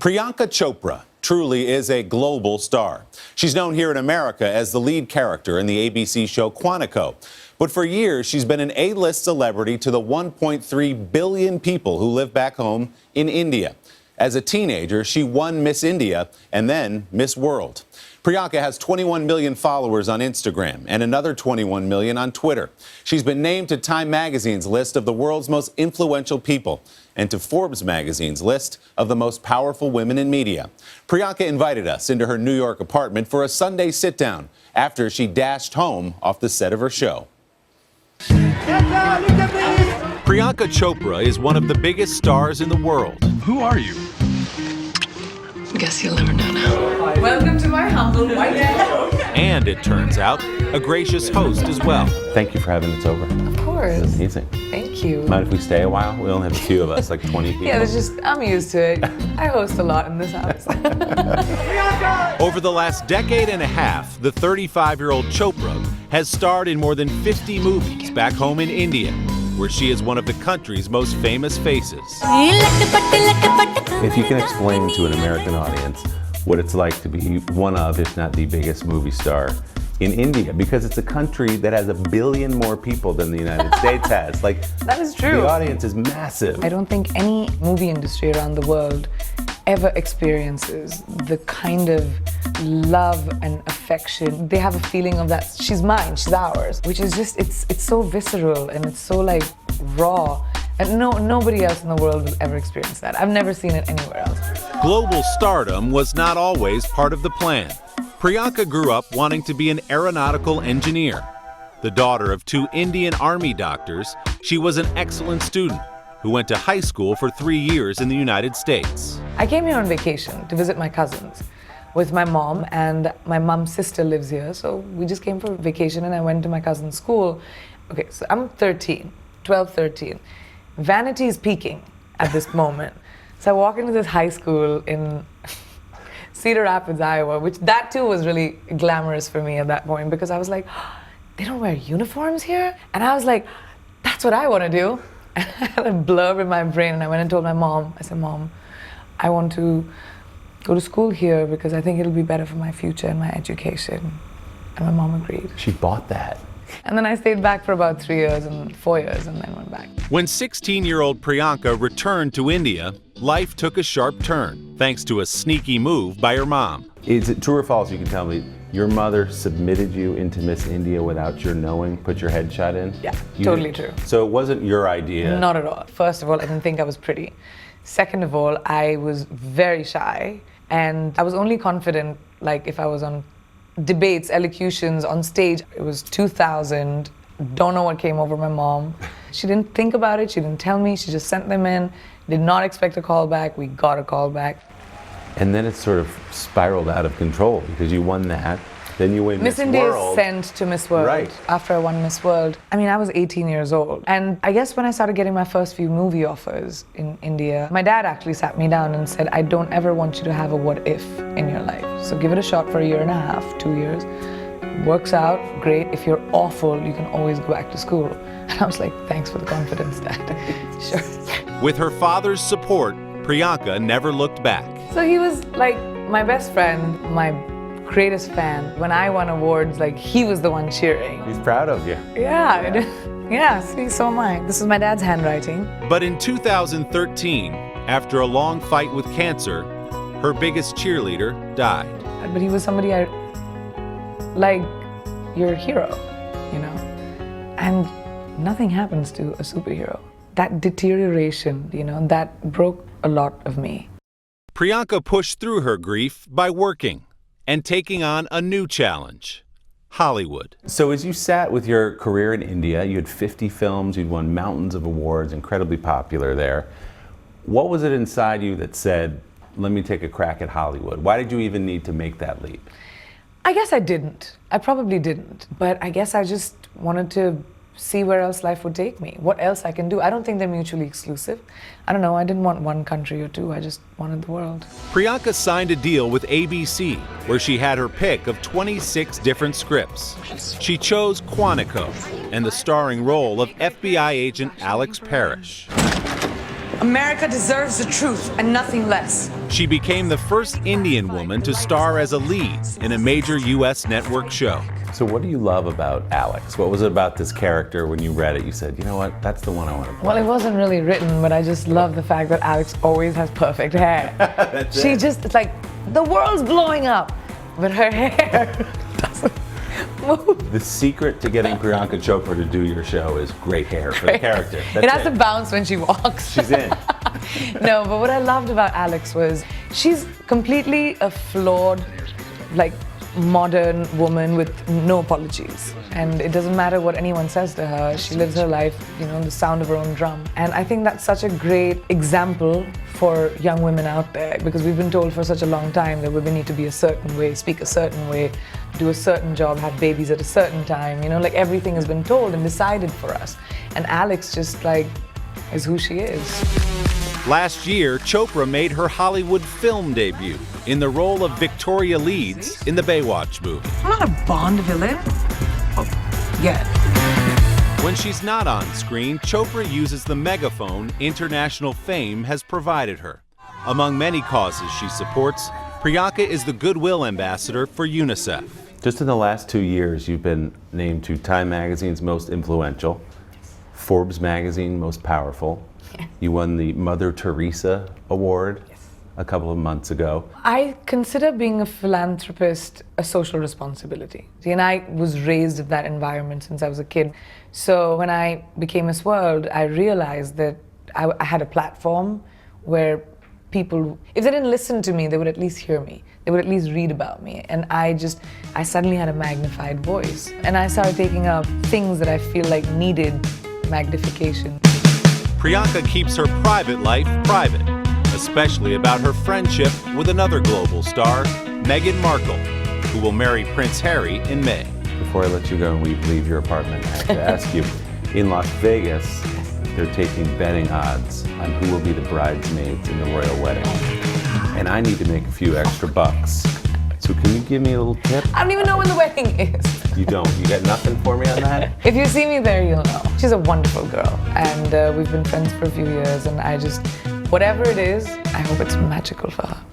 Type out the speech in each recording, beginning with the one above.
Priyanka Chopra truly is a global star. She's known here in America as the lead character in the ABC show Quantico. But for years, she's been an A-list celebrity to the 1.3 billion people who live back home in India. As a teenager, she won Miss India and then Miss World. Priyanka has 21 million followers on Instagram and another 21 million on Twitter. She's been named to Time magazine's list of the world's most influential people and to Forbes magazine's list of the most powerful women in media. Priyanka invited us into her New York apartment for a Sunday sit-down after she dashed home off the set of her show. Priyanka Chopra is one of the biggest stars in the world. Who are you? Guess you'll never know now. Welcome to my humble white house. And it turns out, a gracious host as well. Thank you for having us over. Of course. It's amazing. Thank you. Mind if we stay a while? We only have a few of us, like 20 people. Yeah, I'm used to it. I host a lot in this house. Over the last decade and a half, the 35-year-old Chopra has starred in more than 50 movies back home in India, where she is one of the country's most famous faces. If you can explain to an American audience what it's like to be one of, if not the biggest movie star in India, because it's a country that has 1 billion more people than the United States has. Like, that is true. The audience is massive. I don't think any movie industry around the world ever experiences the kind of love and affection. They have a feeling of that she's mine, she's ours, which is just, it's so visceral and it's so like raw. And nobody else in the world will ever experience that. I've never seen it anywhere else. Global stardom was not always part of the plan. Priyanka grew up wanting to be an aeronautical engineer. The daughter of 2 Indian Army doctors, she was an excellent student who went to high school for 3 years in the United States. I came here on vacation to visit my cousins with my mom, and my mom's sister lives here, so we just came for vacation and I went to my cousin's school. Okay, so I'm 13. Vanity is peaking at this moment. So I walk into this high school in Cedar Rapids, Iowa, which that too was really glamorous for me at that point because I was like, oh, they don't wear uniforms here? And I was like, that's what I want to do. And I had a blurb in my brain and I went and told my mom, I said, Mom, I want to go to school here because I think it'll be better for my future and my education. And my mom agreed. She bought that. And then I stayed back for about 3 years and 4 years and then went back. When 16-year-old Priyanka returned to India, life took a sharp turn, thanks to a sneaky move by her mom. Is it true or false, you can tell me, your mother submitted you into Miss India without your knowing, put your headshot in? Yeah, totally true. So it wasn't your idea? Not at all. First of all, I didn't think I was pretty. Second of all, I was very shy and I was only confident like if I was on debates, elocutions, on stage. It was 2000, don't know what came over my mom. She didn't think about it, she didn't tell me, she just sent them in, did not expect a call back, we got a call back. And then it sort of spiraled out of control because you won that, then you win Miss India World. is sent to Miss World Right. after I won Miss World. I mean, I was 18 years old. And I guess when I started getting my first few movie offers in India, my dad actually sat me down and said, I don't ever want you to have a what if in your life. So give it a shot for 1.5 years, 2 years. Works out, great. If you're awful, you can always go back to school. And I was like, thanks for the confidence, Dad. Sure. With her father's support, Priyanka never looked back. So he was like my best friend, my greatest fan. When I won awards, like he was the one cheering. He's proud of you. Yeah, yeah, see, so am I. This is my dad's handwriting. But in 2013, after a long fight with cancer, her biggest cheerleader died. But he was somebody like, you're a hero, you know? And nothing happens to a superhero. That deterioration, you know, that broke a lot of me. Priyanka pushed through her grief by working and taking on a new challenge, Hollywood. So as you sat with your career in India, you had 50 films, you'd won mountains of awards, incredibly popular there. What was it inside you that said, let me take a crack at Hollywood? Why did you even need to make that leap? I guess I didn't. I probably didn't. But I guess I just wanted to see where else life would take me, what else I can do. I don't think they're mutually exclusive. I don't know, I didn't want one country or two, I just wanted the world. Priyanka signed a deal with ABC, where she had her pick of 26 different scripts. She chose Quantico and the starring role of FBI agent Alex Parrish. America deserves the truth and nothing less. She became the first Indian woman to star as a lead in a major U.S. network show. So what do you love about Alex? What was it about this character when you read it? You said, you know what, that's the one I want to play. Well, it wasn't really written, but I just love the fact that Alex always has perfect hair. It's like, the world's blowing up, but her hair doesn't move. The secret to getting Priyanka Chopra to do your show is great hair for the character. It has to bounce when she walks. She's in. No, but what I loved about Alex was she's completely a flawed, like, modern woman with no apologies. And it doesn't matter what anyone says to her, she lives her life, the sound of her own drum. And I think that's such a great example for young women out there, because we've been told for such a long time that women need to be a certain way, speak a certain way, do a certain job, have babies at a certain time, like everything has been told and decided for us. And Alex just is who she is. Last year, Chopra made her Hollywood film debut in the role of Victoria Leeds in the Baywatch movie. I'm not a Bond villain. Yet. When she's not on screen, Chopra uses the megaphone international fame has provided her. Among many causes she supports, Priyanka is the Goodwill Ambassador for UNICEF. Just in the last 2 years, you've been named to Time Magazine's Most Influential, Forbes Magazine Most Powerful. You won the Mother Teresa Award a couple of months ago. I consider being a philanthropist a social responsibility. And I was raised in that environment since I was a kid. So when I became Miss World, I realized that I had a platform where people, if they didn't listen to me, they would at least hear me. They would at least read about me. And I suddenly had a magnified voice. And I started taking up things that I feel like needed magnification. Priyanka keeps her private life private, especially about her friendship with another global star, Meghan Markle, who will marry Prince Harry in May. Before I let you go and we leave your apartment, I have to ask you, in Las Vegas, they're taking betting odds on who will be the bridesmaids in the royal wedding. And I need to make a few extra bucks. So can you give me a little tip? I don't even know when the wedding is. You don't? You got nothing for me on that? If you see me there, you'll know. She's a wonderful girl, and we've been friends for a few years, and whatever it is, I hope it's magical for her.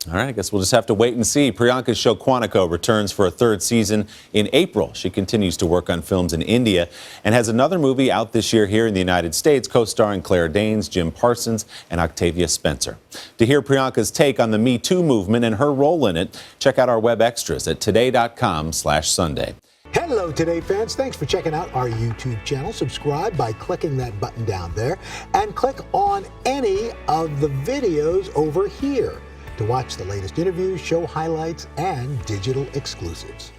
All right, I guess we'll just have to wait and see. Priyanka's show Quantico returns for a third season in April. She continues to work on films in India and has another movie out this year here in the United States, co-starring Claire Danes, Jim Parsons, and Octavia Spencer. To hear Priyanka's take on the Me Too movement and her role in it, check out our web extras at today.com/Sunday. Hello, Today fans. Thanks for checking out our YouTube channel. Subscribe by clicking that button down there and click on any of the videos over here to watch the latest interviews, show highlights, and digital exclusives.